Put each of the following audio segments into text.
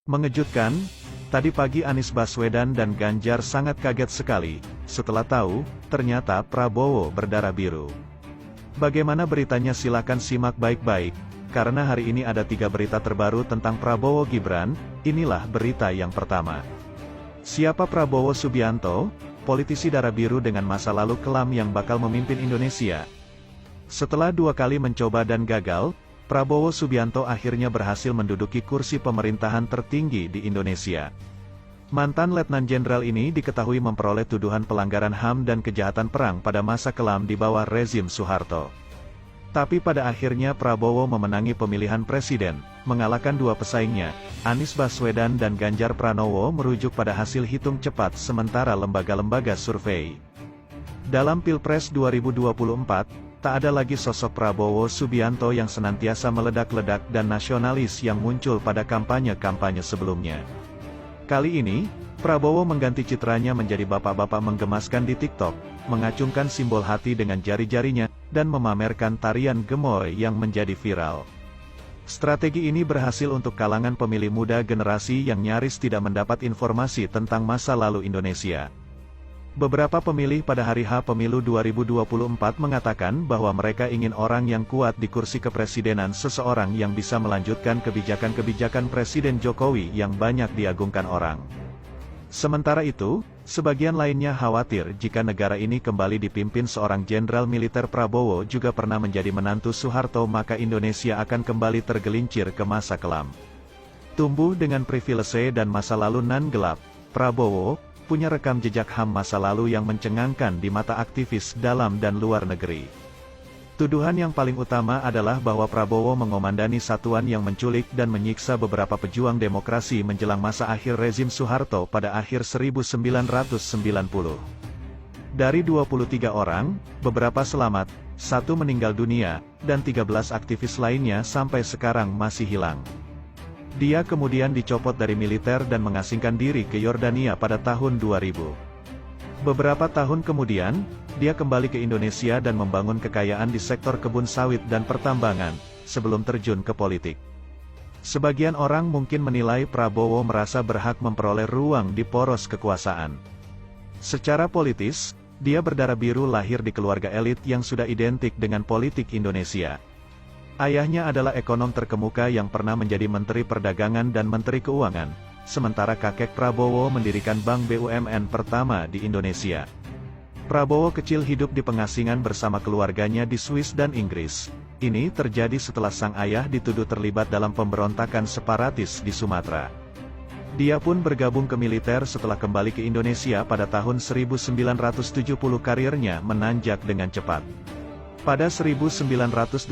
Mengejutkan, tadi pagi Anies Baswedan dan Ganjar sangat kaget sekali, setelah tahu, ternyata Prabowo berdarah biru. Bagaimana beritanya silakan simak baik-baik, karena hari ini ada 3 berita terbaru tentang Prabowo Gibran, inilah berita yang pertama. Siapa Prabowo Subianto, politisi darah biru dengan masa lalu kelam yang bakal memimpin Indonesia? Setelah 2 kali mencoba dan gagal, Prabowo Subianto akhirnya berhasil menduduki kursi pemerintahan tertinggi di Indonesia. Mantan Letnan Jenderal ini diketahui memperoleh tuduhan pelanggaran HAM dan kejahatan perang pada masa kelam di bawah rezim Soeharto. Tapi pada akhirnya Prabowo memenangi pemilihan presiden, mengalahkan 2 pesaingnya, Anies Baswedan dan Ganjar Pranowo merujuk pada hasil hitung cepat sementara lembaga-lembaga survei. Dalam Pilpres 2024, tak ada lagi sosok Prabowo Subianto yang senantiasa meledak-ledak dan nasionalis yang muncul pada kampanye-kampanye sebelumnya. Kali ini, Prabowo mengganti citranya menjadi bapak-bapak menggemaskan di TikTok, mengacungkan simbol hati dengan jari-jarinya, dan memamerkan tarian gemoy yang menjadi viral. Strategi ini berhasil untuk kalangan pemilih muda generasi yang nyaris tidak mendapat informasi tentang masa lalu Indonesia. Beberapa pemilih pada hari H Pemilu 2024 mengatakan bahwa mereka ingin orang yang kuat di kursi kepresidenan, seseorang yang bisa melanjutkan kebijakan-kebijakan Presiden Jokowi yang banyak diagungkan orang. Sementara itu, sebagian lainnya khawatir jika negara ini kembali dipimpin seorang jenderal militer. Prabowo juga pernah menjadi menantu Soeharto, maka Indonesia akan kembali tergelincir ke masa kelam. Tumbuh dengan privilese dan masa lalu nan gelap, Prabowo punya rekam jejak HAM masa lalu yang mencengangkan di mata aktivis dalam dan luar negeri. Tuduhan yang paling utama adalah bahwa Prabowo mengomandani satuan yang menculik dan menyiksa beberapa pejuang demokrasi menjelang masa akhir rezim Soeharto pada akhir 1990. Dari 23 orang, beberapa selamat, 1 meninggal dunia, dan 13 aktivis lainnya sampai sekarang masih hilang. Dia kemudian dicopot dari militer dan mengasingkan diri ke Yordania pada tahun 2000. Beberapa tahun kemudian, dia kembali ke Indonesia dan membangun kekayaan di sektor kebun sawit dan pertambangan, sebelum terjun ke politik. Sebagian orang mungkin menilai Prabowo merasa berhak memperoleh ruang di poros kekuasaan. Secara politis, dia berdarah biru lahir di keluarga elit yang sudah identik dengan politik Indonesia. Ayahnya adalah ekonom terkemuka yang pernah menjadi Menteri Perdagangan dan Menteri Keuangan, sementara kakek Prabowo mendirikan Bank BUMN pertama di Indonesia. Prabowo kecil hidup di pengasingan bersama keluarganya di Swiss dan Inggris. Ini terjadi setelah sang ayah dituduh terlibat dalam pemberontakan separatis di Sumatera. Dia pun bergabung ke militer setelah kembali ke Indonesia pada tahun 1970. Karirnya menanjak dengan cepat. Pada 1980,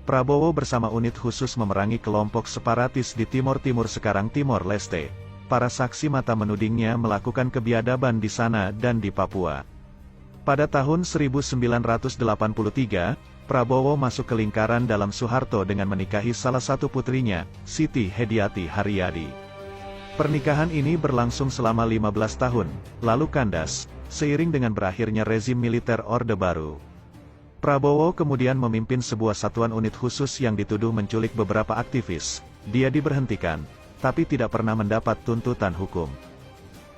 Prabowo bersama unit khusus memerangi kelompok separatis di Timor Timur sekarang Timor Leste. Para saksi mata menudingnya melakukan kebiadaban di sana dan di Papua. Pada tahun 1983, Prabowo masuk ke lingkaran dalam Soeharto dengan menikahi salah satu putrinya, Siti Hediati Haryadi. Pernikahan ini berlangsung selama 15 tahun, lalu kandas, seiring dengan berakhirnya rezim militer Orde Baru. Prabowo kemudian memimpin sebuah satuan unit khusus yang dituduh menculik beberapa aktivis. Dia diberhentikan, tapi tidak pernah mendapat tuntutan hukum.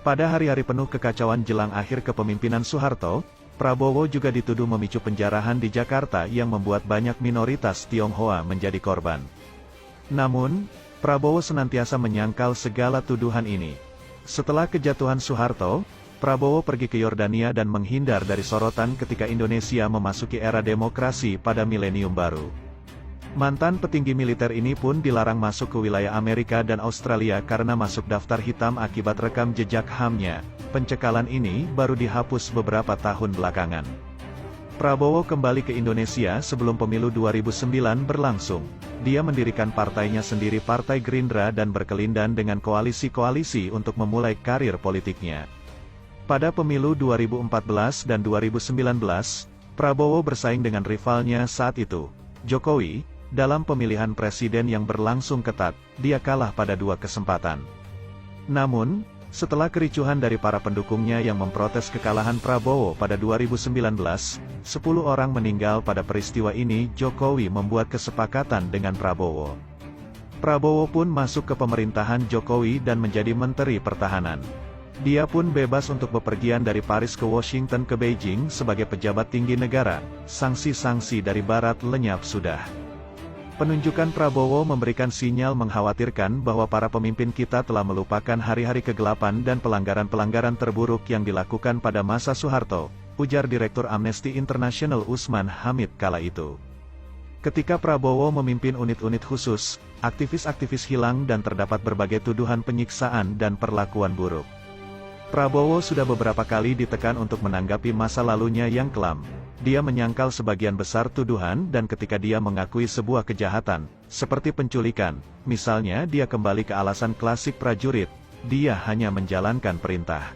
Pada hari-hari penuh kekacauan jelang akhir kepemimpinan Soeharto, Prabowo juga dituduh memicu penjarahan di Jakarta yang membuat banyak minoritas Tionghoa menjadi korban. Namun, Prabowo senantiasa menyangkal segala tuduhan ini. Setelah kejatuhan Soeharto, Prabowo pergi ke Yordania dan menghindar dari sorotan ketika Indonesia memasuki era demokrasi pada milenium baru. Mantan petinggi militer ini pun dilarang masuk ke wilayah Amerika dan Australia karena masuk daftar hitam akibat rekam jejak HAM-nya. Pencekalan ini baru dihapus beberapa tahun belakangan. Prabowo kembali ke Indonesia sebelum pemilu 2009 berlangsung. Dia mendirikan partainya sendiri, Partai Gerindra, dan berkelindan dengan koalisi-koalisi untuk memulai karir politiknya. Pada pemilu 2014 dan 2019, Prabowo bersaing dengan rivalnya saat itu, Jokowi, dalam pemilihan presiden yang berlangsung ketat. Dia kalah pada 2 kesempatan. Namun, setelah kericuhan dari para pendukungnya yang memprotes kekalahan Prabowo pada 2019, 10 orang meninggal pada peristiwa ini. Jokowi membuat kesepakatan dengan Prabowo. Prabowo pun masuk ke pemerintahan Jokowi dan menjadi Menteri Pertahanan. Dia pun bebas untuk bepergian dari Paris ke Washington ke Beijing sebagai pejabat tinggi negara. Sanksi-sanksi dari Barat lenyap sudah. Penunjukan Prabowo memberikan sinyal mengkhawatirkan bahwa para pemimpin kita telah melupakan hari-hari kegelapan dan pelanggaran-pelanggaran terburuk yang dilakukan pada masa Soeharto, ujar Direktur Amnesty International Usman Hamid kala itu. Ketika Prabowo memimpin unit-unit khusus, aktivis-aktivis hilang dan terdapat berbagai tuduhan penyiksaan dan perlakuan buruk. Prabowo sudah beberapa kali ditekan untuk menanggapi masa lalunya yang kelam. Dia menyangkal sebagian besar tuduhan dan ketika dia mengakui sebuah kejahatan, seperti penculikan, misalnya dia kembali ke alasan klasik prajurit, dia hanya menjalankan perintah.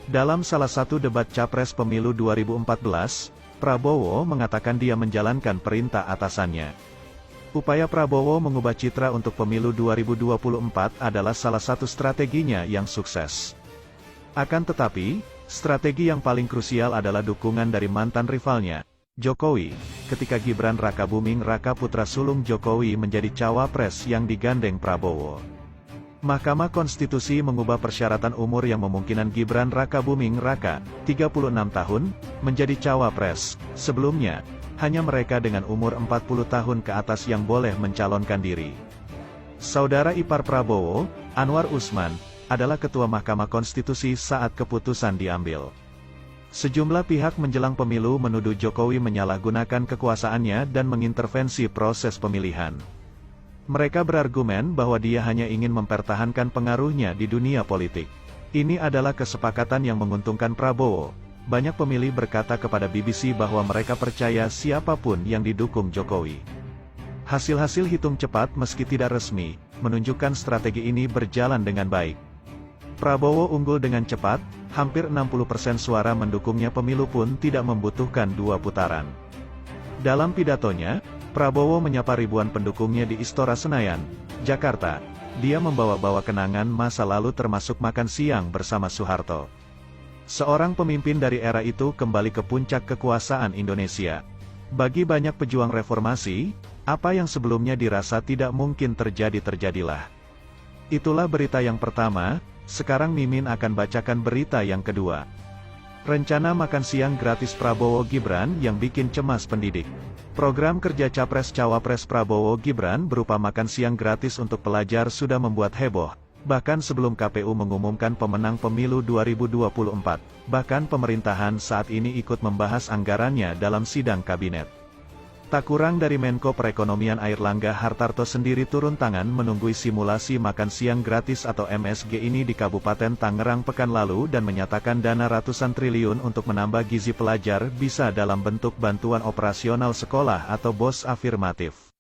Dalam salah satu debat Capres Pemilu 2014, Prabowo mengatakan dia menjalankan perintah atasannya. Upaya Prabowo mengubah citra untuk pemilu 2024 adalah salah satu strateginya yang sukses. Akan tetapi, strategi yang paling krusial adalah dukungan dari mantan rivalnya, Jokowi, ketika Gibran Rakabuming Raka putra sulung Jokowi menjadi cawapres yang digandeng Prabowo. Mahkamah Konstitusi mengubah persyaratan umur yang memungkinkan Gibran Rakabuming Raka, 36 tahun, menjadi cawapres. Sebelumnya, hanya mereka dengan umur 40 tahun ke atas yang boleh mencalonkan diri. Saudara ipar Prabowo, Anwar Usman, adalah Ketua Mahkamah Konstitusi saat keputusan diambil. Sejumlah pihak menjelang pemilu menuduh Jokowi menyalahgunakan kekuasaannya dan mengintervensi proses pemilihan. Mereka berargumen bahwa dia hanya ingin mempertahankan pengaruhnya di dunia politik. Ini adalah kesepakatan yang menguntungkan Prabowo. Banyak pemilih berkata kepada BBC bahwa mereka percaya siapapun yang didukung Jokowi. Hasil-hasil hitung cepat meski tidak resmi, menunjukkan strategi ini berjalan dengan baik. Prabowo unggul dengan cepat, hampir 60% suara mendukungnya pemilu pun tidak membutuhkan 2 putaran. Dalam pidatonya, Prabowo menyapa ribuan pendukungnya di Istora Senayan, Jakarta. Dia membawa-bawa kenangan masa lalu termasuk makan siang bersama Soeharto. Seorang pemimpin dari era itu kembali ke puncak kekuasaan Indonesia. Bagi banyak pejuang reformasi, apa yang sebelumnya dirasa tidak mungkin terjadi-terjadilah. Itulah berita yang pertama, sekarang Mimin akan bacakan berita yang kedua. Rencana makan siang gratis Prabowo Gibran yang bikin cemas pendidik. Program kerja Capres-Cawapres Prabowo Gibran berupa makan siang gratis untuk pelajar sudah membuat heboh, bahkan sebelum KPU mengumumkan pemenang pemilu 2024. Bahkan pemerintahan saat ini ikut membahas anggarannya dalam sidang kabinet. Tak kurang dari Menko Perekonomian Airlangga Hartarto sendiri turun tangan menunggui simulasi makan siang gratis atau MSG ini di Kabupaten Tangerang pekan lalu dan menyatakan dana ratusan triliun untuk menambah gizi pelajar bisa dalam bentuk bantuan operasional sekolah atau BOS afirmatif.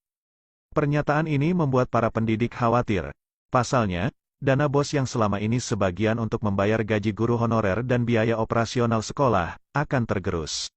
Pernyataan ini membuat para pendidik khawatir. Pasalnya, dana BOS yang selama ini sebagian untuk membayar gaji guru honorer dan biaya operasional sekolah, akan tergerus.